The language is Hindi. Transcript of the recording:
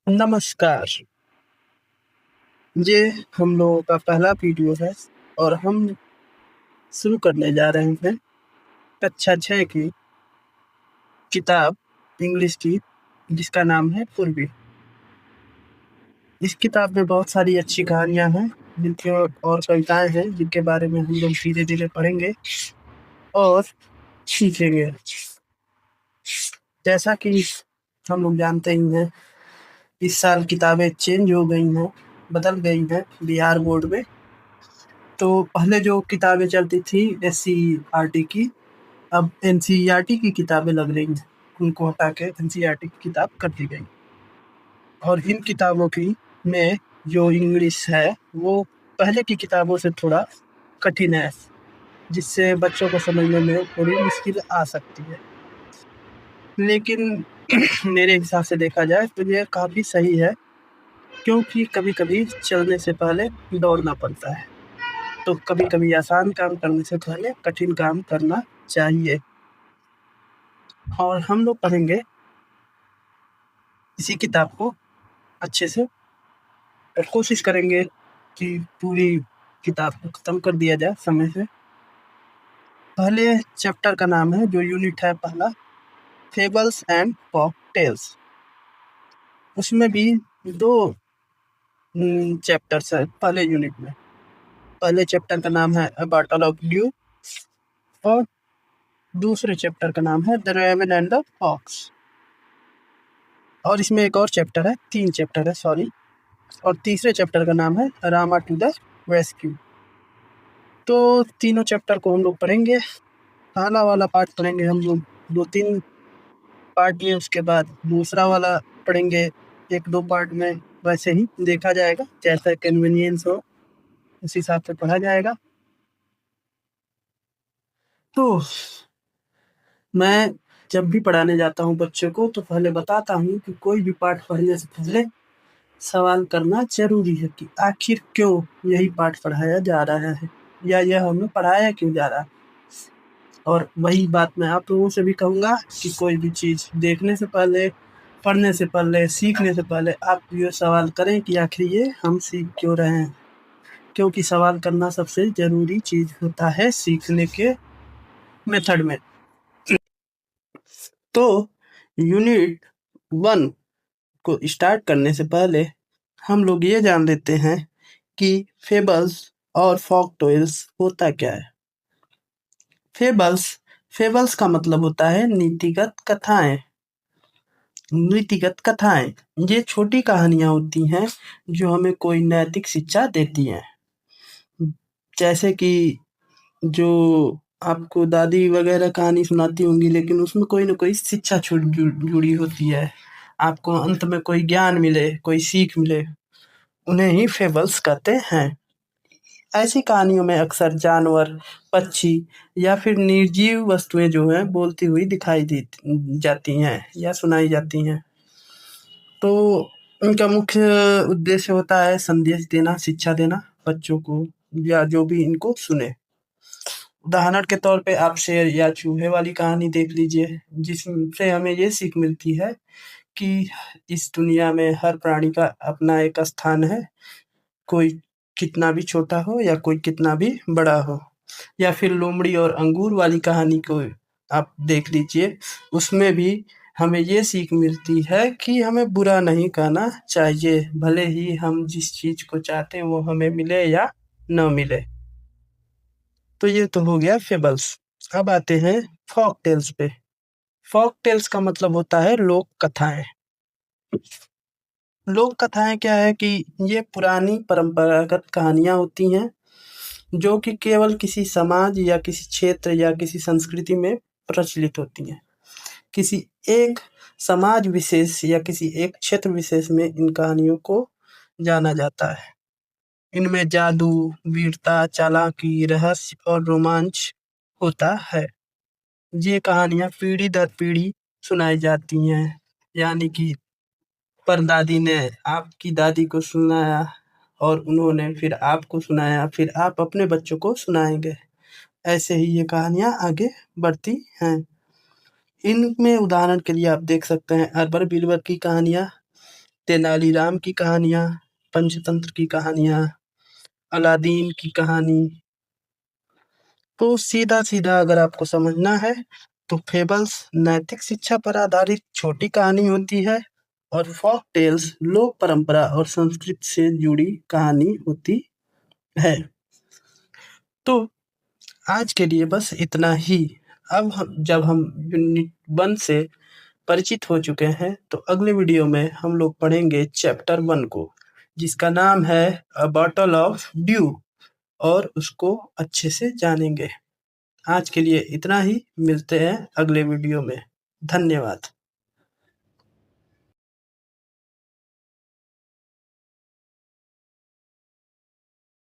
नमस्कार। ये हम लोगों का पहला वीडियो है और हम शुरू करने जा रहे हैं कक्षा 6 की किताब इंग्लिश की, जिसका नाम है पूर्वी। इस किताब में बहुत सारी अच्छी कहानियां हैं, जिनकी और कविताएं हैं, जिनके बारे में हम लोग धीरे-धीरे पढ़ेंगे और सीखेंगे। जैसा कि हम लोग जानते ही हैं, इस साल किताबें चेंज हो गई हैं, बदल गई हैं बिहार बोर्ड में। तो पहले जो किताबें चलती थी एससीईआरटी की, अब एनसीईआरटी की किताबें लग रही हैं। उनको हटा के एनसीईआरटी की किताब कर दी गई और इन किताबों की में जो इंग्लिश है वो पहले की किताबों से थोड़ा कठिन है, जिससे बच्चों को समझने में थोड़ी मुश्किल आ सकती है। लेकिन मेरे हिसाब से देखा जाए तो ये काफ़ी सही है, क्योंकि कभी-कभी चलने से पहले दौड़ना पड़ता है। तो कभी-कभी आसान काम करने से पहले कठिन काम करना चाहिए। और हम लोग पढ़ेंगे इसी किताब को अच्छे से और कोशिश करेंगे कि पूरी किताब को खत्म कर दिया जाए समय से। पहले चैप्टर का नाम है, जो यूनिट है पहला, फेबल्स एंड फॉक टेल्स। उसमें भी 2 चैप्टर्स हैं पहले यूनिट में। पहले चैप्टर का नाम है अ बॉटल ऑफ ड्यू और दूसरे चैप्टर का नाम है the raven and the fox. और इसमें एक और चैप्टर है, 3 चैप्टर है सॉरी, और तीसरे चैप्टर का नाम है रामा टू द रेस्क्यू। तो तीनों चैप्टर को हम लोग पढ़ेंगे। पहला वाला पार्ट पढ़ेंगे हम लोग 2-3 पार्ट में, उसके बाद दूसरा वाला पढ़ेंगे 1-2 पार्ट में। वैसे ही देखा जाएगा, जैसा कन्वीनियंस हो उस हिसाब से पढ़ा जाएगा। तो मैं जब भी पढ़ाने जाता हूँ बच्चों को, तो पहले बताता हूँ कि कोई भी पाठ पढ़ने से पहले सवाल करना ज़रूरी है कि आखिर क्यों यही पाठ पढ़ाया जा रहा है, या यह हमें पढ़ाया क्यों जा रहा है। और वही बात मैं आप लोगों से भी कहूँगा कि कोई भी चीज़ देखने से पहले, पढ़ने से पहले, सीखने से पहले आप ये सवाल करें कि आखिर ये हम सीख क्यों रहे हैं? क्योंकि सवाल करना सबसे ज़रूरी चीज़ होता है सीखने के मेथड में। तो यूनिट 1 को स्टार्ट करने से पहले हम लोग ये जान लेते हैं कि फेबल्स और फोक टेल्स होता क्या है। फेबल्स फेबल्स का मतलब होता है नीतिगत कथाएं। नीतिगत कथाएं ये छोटी कहानियां होती हैं जो हमें कोई नैतिक शिक्षा देती हैं। जैसे कि जो आपको दादी वगैरह कहानी सुनाती होंगी, लेकिन उसमें कोई ना कोई शिक्षा जुड़ी होती है। आपको अंत में कोई ज्ञान मिले, कोई सीख मिले, उन्हें ही फेबल्स कहते हैं। ऐसी कहानियों में अक्सर जानवर, पक्षी या फिर निर्जीव वस्तुएं जो हैं बोलती हुई दिखाई दी जाती हैं या सुनाई जाती हैं। तो इनका मुख्य उद्देश्य होता है संदेश देना, शिक्षा देना बच्चों को या जो भी इनको सुने। उदाहरण के तौर पे आप शेर या चूहे वाली कहानी देख लीजिए, जिससे हमें ये सीख मिलती है कि इस दुनिया में हर प्राणी का अपना एक स्थान है, कोई कितना भी छोटा हो या कोई कितना भी बड़ा हो। या फिर लोमड़ी और अंगूर वाली कहानी को आप देख लीजिए, उसमें भी हमें ये सीख मिलती है कि हमें बुरा नहीं कहना चाहिए, भले ही हम जिस चीज़ को चाहते हैं वो हमें मिले या ना मिले। तो ये तो हो गया फेबल्स। अब आते हैं फोक टेल्स पे। फोक टेल्स का मतलब होता है लोक कथाएँ। लोक कथाएँ क्या है कि ये पुरानी परंपरागत कहानियाँ होती हैं, जो कि केवल किसी समाज या किसी क्षेत्र या किसी संस्कृति में प्रचलित होती हैं। किसी एक समाज विशेष या किसी एक क्षेत्र विशेष में इन कहानियों को जाना जाता है। इनमें जादू, वीरता, चालाकी, रहस्य और रोमांच होता है। ये कहानियाँ पीढ़ी दर पीढ़ी सुनाई जाती हैं, यानी कि परदादी ने आपकी दादी को सुनाया और उन्होंने फिर आपको सुनाया, फिर आप अपने बच्चों को सुनाएँगे। ऐसे ही ये कहानियाँ आगे बढ़ती हैं। इनमें उदाहरण के लिए आप देख सकते हैं अकबर बीरबल की कहानियाँ, तेनालीराम की कहानियाँ, पंचतंत्र की कहानियाँ, अलादीन की कहानी। तो सीधा-सीधा अगर आपको समझना है तो फेबल्स नैतिक शिक्षा पर आधारित छोटी कहानी होती है और फोक टेल्स लोक परंपरा और संस्कृति से जुड़ी कहानी होती है। तो आज के लिए बस इतना ही। अब जब हम यूनिट 1 से परिचित हो चुके हैं तो अगले वीडियो में हम लोग पढ़ेंगे चैप्टर 1 को, जिसका नाम है अ बॉटल ऑफ ड्यू, और उसको अच्छे से जानेंगे। आज के लिए इतना ही, मिलते हैं अगले वीडियो में। धन्यवाद।